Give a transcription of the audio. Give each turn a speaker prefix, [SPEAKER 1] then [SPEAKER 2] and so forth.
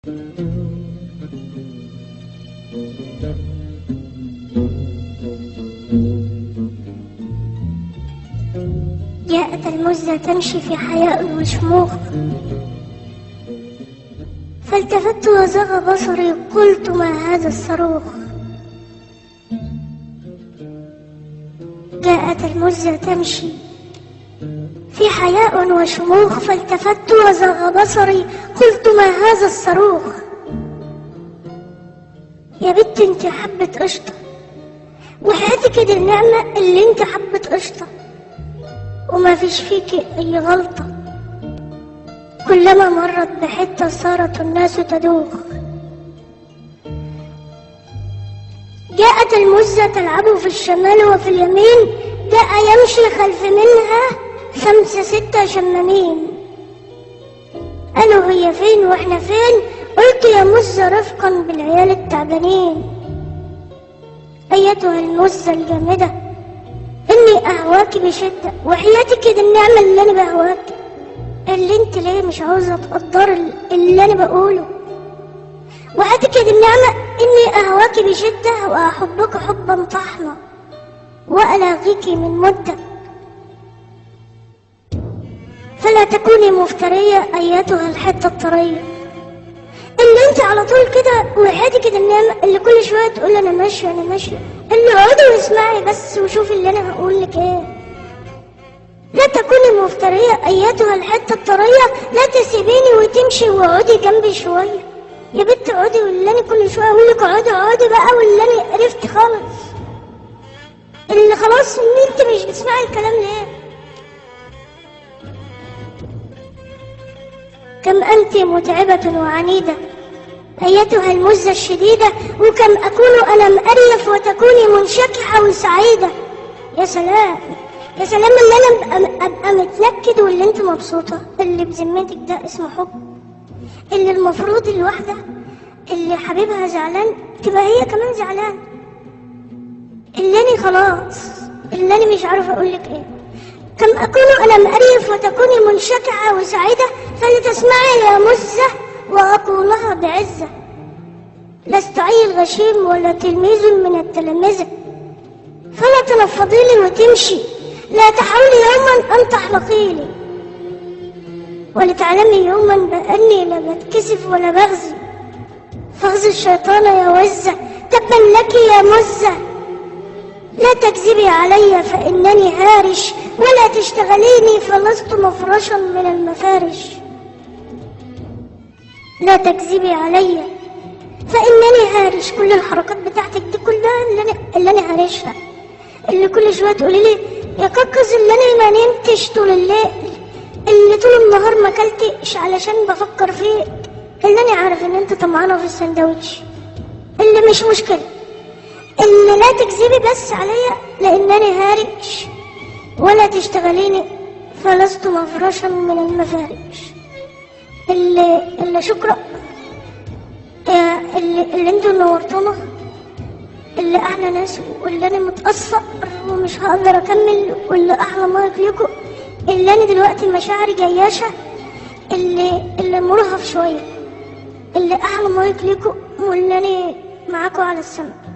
[SPEAKER 1] جاءت المزة تمشي في حياء وشموخ، فالتفت وزغ بصري، قلت ما هذا الصاروخ. جاءت المزة تمشي في حياء وشموخ، فالتفت وزغ بصري، قلت ما هذا الصاروخ. يا بنت انت حبة قشطة، وحياتك دي النعمة اللي انت حبة قشطة، وما فيش فيكي اي غلطة، كلما مرت بحتة صارت الناس تدوخ. جاءت المزة تلعب في الشمال وفي اليمين، جاء يمشي خلف منها 5 6 شمامين. قالوا هي فين واحنا فين؟ قلت يا مزة رفقا بالعيال التعبانين. ايتها المزة الجامدة، اني اهواك بشدة، وحياتك دي النعمة اللي انا بهواك، اللي انت ليه مش عاوزة تقدر اللي انا بقوله. وحياتك دي النعمة اني اهواك بشدة، واحبك حبا طحنا، والاغيك من مدة. فلا تكوني مفترية ايتها الحتة الطرية، اللي انت على طول كده، وحياتك دي النعمة اللي كل شوية تقول انا ماشية انا ماشية، اللي اقعدي واسمعي بس وشوفي اللي انا هقول لك ايه. لا تكوني مفترية ايتها الحتة الطرية، لا تسيبيني وتمشي واقعدي جنبي شوية. يا بنت اقعدي، واللي انا كل شوية اقول لك اقعدي اقعدي بقى، واللي انا قرفت خالص، اللي خلاص ان انت مش بتسمعي الكلام ليه. كم انت متعبة وعنيدة ايتها المزة الشديدة، وكم اكون انا مقرف وتكوني منشكحة وسعيدة. يا سلام يا سلام، اللي انا ابقى متنكد واللي انت مبسوطة، اللي بذمتك ده اسمه حب، اللي المفروض الواحدة اللي حبيبها زعلان تبقى هي كمان زعلان، اللي انا خلاص، اللي انا مش عارفة اقولك ايه. كم اكون انا مقرف وتكوني منشكحة وسعيدة، فلتسمعي يا مزة واقولها بعزة. لست عيل غشيم ولا تلميذ من التلامذة، فلا تنفضيلي وتمشي، لا تحاولي يوما ان تحلقيلي، ولتعلمي يوما باني لا بتكسف ولا بغزي. فاغزي الشيطان يا وزة، تبا لك يا مزة. لا تكذبي علي فانني هارش، ولا تشتغليني فلست مفرشا من المفارش. لا تكذبي علي فانني هارش. كل الحركات بتاعتك دي كلها اللي انا هارشها، اللي كل شويه تقولي لي يا كاكز اللي انا ما نمتش طول الليل، اللي طول النهار ما اكلتش علشان بفكر فيك، اللي انا عارف ان انت طمعانه في السندوتش، اللي مش مشكله، اللي لا تكذبي بس عليا لانني هارش، ولا تشتغليني فلست مفرشا من المفارش. اللي شكرا، اللي انتوا نورتونا، اللي احلى ناس، واللي انا متأثر ومش هقدر اكمل، واللي احلى مايك ليكم، اللي انا دلوقتي مشاعري جياشة، اللي مرهف شوية، اللي احلى مايك ليكم، واللي انا معاكم على السما.